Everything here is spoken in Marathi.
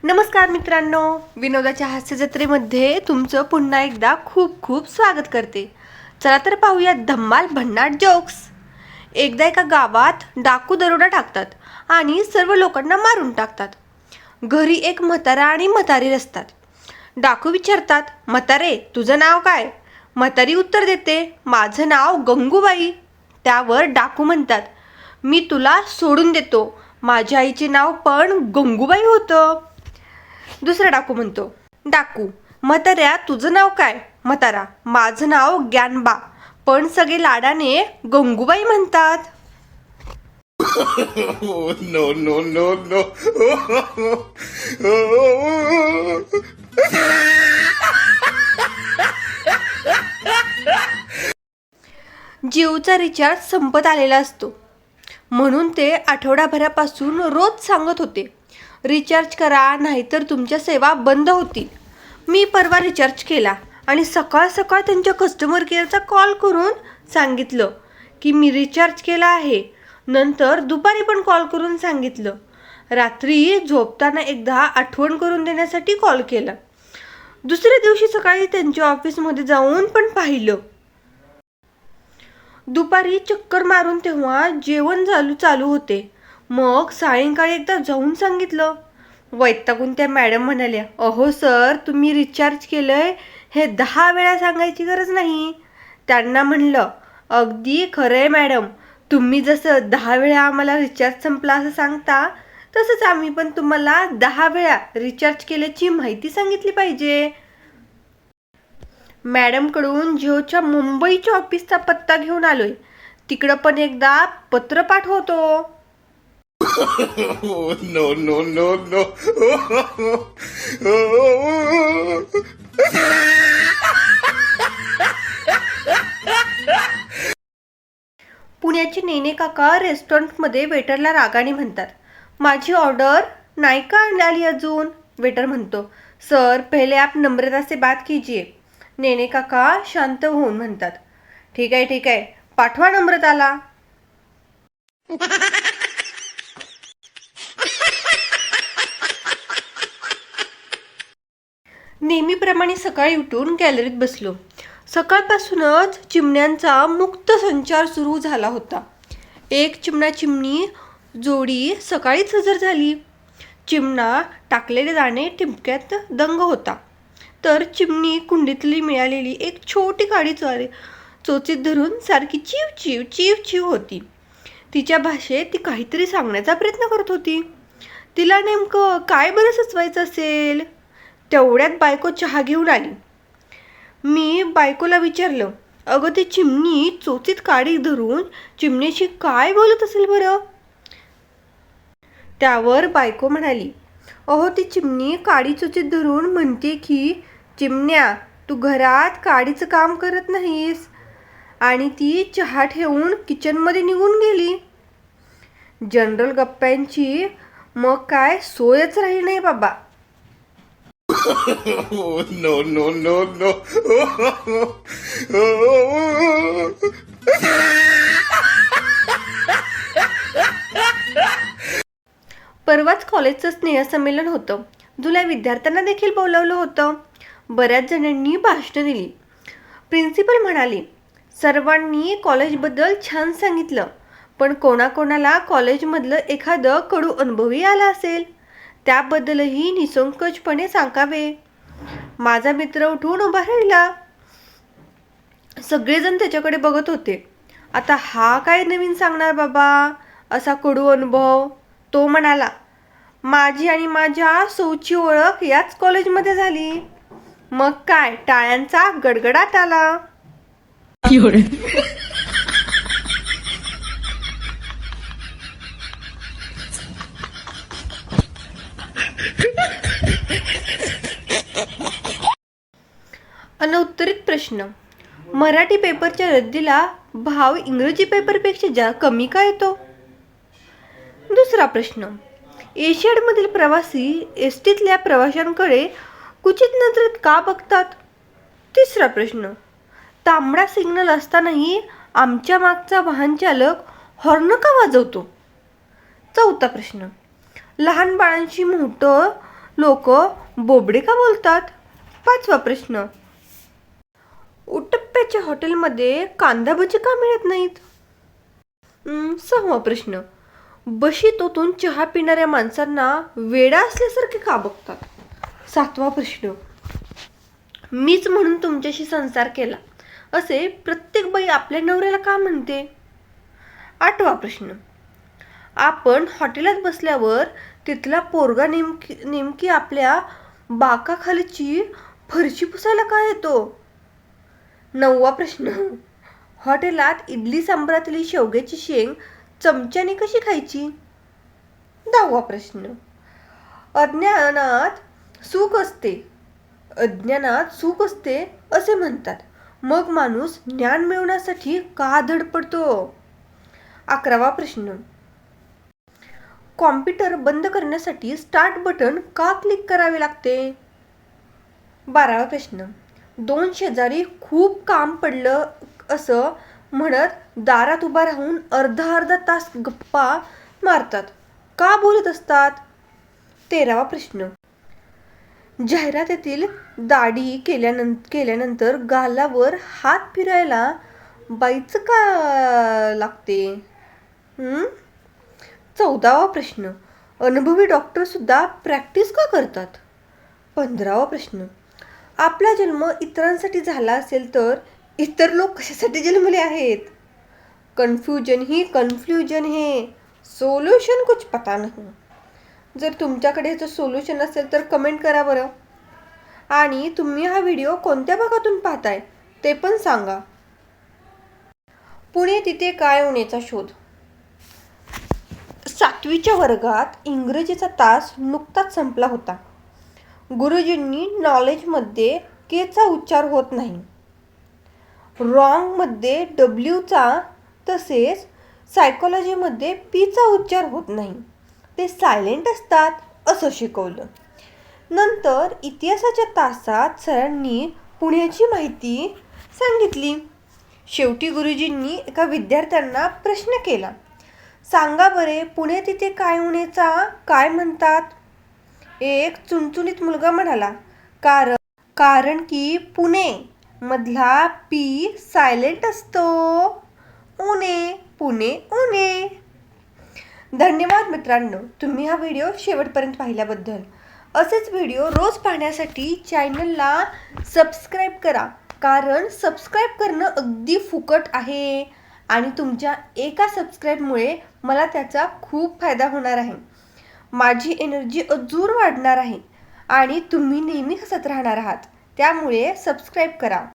नमस्कार मित्रांनो, विनोदाच्या हास्य जत्रेमध्ये तुमचं पुन्हा एकदा खूप खूप स्वागत करते. चला तर पाहूया धम्माल भन्नाट जोक्स. एकदा एका गावात डाकू दरोडा टाकतात आणि सर्व लोकांना मारून टाकतात. घरी एक म्हातारा आणि म्हातारी असतात. डाकू विचारतात, म्हातारे तुझं नाव काय? म्हातारी उत्तर देते, माझं नाव गंगूबाई. त्यावर डाकू म्हणतात, मी तुला सोडून देतो, माझ्या आईचे नाव पण गंगूबाई होतं. दुसरा डाकू म्हणतो, डाकू म्हाताऱ्या तुझं नाव काय? म्हातारा, माझं नाव ग्यानबा, पण सगळे लाडाने गंगूबाई म्हणतात. Oh, no, no, no, no. जिओचा रिचार्ज संपत आलेला असतो, म्हणून ते आठवडाभरापासून रोज सांगत होते, रिचार्ज करा नाहीतर तुमच्या सेवा बंद होतील. मी परवा रिचार्ज केला आणि सकाळ सकाळ त्यांच्या कस्टमर केअरचा कॉल करून सांगितलं की मी रिचार्ज केला आहे. नंतर दुपारी पण कॉल करून सांगितलं. रात्री झोपताना एकदा आठवण करून देण्यासाठी कॉल केला. दुसऱ्या दिवशी सकाळी त्यांच्या ऑफिसमध्ये जाऊन पण पाहिलं. दुपारी चक्कर मारून तेव्हा जेवण चालू होते. मग सायंकाळी एकदा जाऊन सांगितलं. वैतागून त्या मॅडम म्हणाल्या, अहो सर, तुम्ही रिचार्ज केलंय हे 10 वेळा सांगायची गरज नाही. त्यांना म्हणलं, अगदी खरंय मॅडम, तुम्ही जसं 10 वेळा आम्हाला रिचार्ज संपला असं सांगता, तसंच आम्ही पण तुम्हाला 10 वेळा रिचार्ज केल्याची माहिती सांगितली पाहिजे. मॅडमकडून जिओच्या मुंबईच्या ऑफिसचा पत्ता घेऊन आलोय, तिकडं पण एकदा पत्र पाठवतो. Oh, no, no, no, no. पुण्याचे नेने काका रेस्टॉरंटमध्ये वेटरला रागाने म्हणतात, माझी ऑर्डर नाही का आली अजून? वेटर म्हणतो, सर पहिले आप नम्रता से बात कीजिए. नेने काका शांत होऊन म्हणतात, ठीक आहे, पाठवा नम्रताला. नेहमीप्रमाणे सकाळी उठून गॅलरीत बसलो. सकाळपासूनच चिमण्यांचा मुक्त संचार सुरू झाला होता. एक चिमणा चिमणी जोडी सकाळीच हजर झाली. चिमणा टाकलेले दाणे टिपक्यात दंग होता, तर चिमणी कुंडीतली मिळालेली एक छोटी काडी चोचीत धरून सारखी चिव चिव चिव चिव होती. तिच्या भाषेत ती काहीतरी सांगण्याचा प्रयत्न करत होती. तिला नेमकं काय बरं सुचवायचं असेल? तेवढ्यात बायको चहा घेऊन आली. मी बायकोला विचारलं, अगं ती चिमणी चोचीत काडी धरून चिमणीशी काय बोलत असेल बरं? त्यावर बायको म्हणाली, अहो ती चिमणी काडी चोचीत धरून म्हणते की, चिमण्या तू घरात काडीचं काम करत नाहीस. आणि ती चहा ठेवून किचनमध्ये निघून गेली. जनरल गप्प्यांची मग काय सोयच राहिली नाही बाबा. Oh, no, no, no, no. परवाच कॉलेजचं स्नेहसंमेलन होतं. जुलै विद्यार्थ्यांना देखील बोलावलं होतं. बऱ्याच जणांनी भाषणं दिली. प्रिन्सिपल म्हणाले, सर्वांनी कॉलेजबद्दल छान सांगितलं, पण कोणाकोणाला कॉलेजमधलं एखादं कडू अनुभवही आला असेल, त्याबद्दलही निसंकोचपणे सांगावे. माझा मित्र उठून उभा राहिला. सगळेजण त्याच्याकडे बघत होते. आता हा काय नवीन सांगणार बाबा असा कडू अनुभव? तो म्हणाला, माझी आणि माझ्या सौची ओळख याच कॉलेजमध्ये झाली. मग काय टाळ्यांचा गडगडाट आला. अनउत्तरित प्रश्न, मराठी पेपरच्या रद्दीला भाव इंग्रजी पेपरपेक्षा कमी का येतो? दुसरा प्रश्न, एशियाडमधील प्रवासी एस टीतल्या प्रवाशांकडे कुचित नजरेत का बघतात? तिसरा प्रश्न, तांबडा सिग्नल असतानाही आमच्या मागचा वाहन चालक हॉर्न का वाजवतो? चौथा प्रश्न, लहान बाळांशी मोठं लोक बोबडे का बोलतात? 5वा प्रश्न. उटप्प्याच्या हॉटेलमध्ये कांदा भजी का मिळत नाहीत? 6वा प्रश्न. बशीत ओतून चहा पिणाऱ्या माणसांना वेडा असल्यासारखे का बघतात? 7वा प्रश्न. मीच म्हणून तुमच्याशी संसार केला असे प्रत्येक बाई आपल्या नवऱ्याला का म्हणते? 8वा प्रश्न. आपण हॉटेलात बसल्यावर तिथला पोरगा नेमकी आपल्या बाकाखालीची फरशी पुसायला का येतो? 9वा प्रश्न. हॉटेलात इडली सांबारातली शेवग्याची शेंग चमच्याने कशी खायची? 10वा प्रश्न. अज्ञानात सुख असते असे म्हणतात, मग माणूस ज्ञान मिळवण्यासाठी का धडपडतो? 11वा प्रश्न. कॉम्प्युटर बंद करण्यासाठी स्टार्ट बटन का क्लिक करावे लागते? 12वा प्रश्न. 2 शेजारी खूप काम पडलं असं म्हणत दारात उभा राहून अर्धा तास गप्पा मारतात, का बोलत असतात? 13वा प्रश्न. जाहिरातीतील दाढी केल्यानंतर गालावर हात फिरायला बाईचं का लागते? 14वा प्रश्न. अनुभवी डॉक्टर सुद्धा प्रॅक्टिस का करतात? 15वा प्रश्न. आपला जन्म इतरांसाठी झाला असेल तर इतर लोक कशासाठी जन्मले आहेत? कन्फ्युजन है, सोल्यूशन कुछ पता नहीं. जर तुमच्याकडे ह्याचं सोल्युशन असेल तर कमेंट करा बरं. आणि तुम्ही हा व्हिडिओ कोणत्या भागातून पाहताय ते पण सांगा. पुणे तिथे काय उणेचा शोध. 7वीच्या वर्गात इंग्रजीचा तास नुकताच संपला होता. गुरुजींनी नॉलेजमध्ये केचा उच्चार होत नाही, रॉंगमध्ये डब्ल्यूचा तसेच सायकोलॉजीमध्ये पीचा उच्चार होत नाही, ते सायलेंट असतात असं शिकवलं. नंतर इतिहासाच्या तासात सरांनी पुण्याची माहिती सांगितली. शेवटी गुरुजींनी एका विद्यार्थ्यांना प्रश्न केला, सांगा बरे पुणे तिथे काय उणेचा काय म्हणतात? एक चुणचुणीत मुलगा म्हणाला, कारण की पुणे मधला पी सायलेंट असतो. पुणे उणे. धन्यवाद मित्रांनो, तुम्ही हा व्हिडिओ शेवटपर्यंत पाहिल्याबद्दल. असेच व्हिडिओ रोज पाहण्यासाठी चॅनलला सबस्क्राईब करा, कारण सबस्क्राईब करणं अगदी फुकट आहे आणि तुमच्या एका सबस्क्राईबमुळे मला त्याचा खूप फायदा होणार आहे. माझी एनर्जी अजून वाढणार आहे आणि तुम्ही नेहमी हसत राहणार आहात. त्यामुळे सबस्क्राईब करा.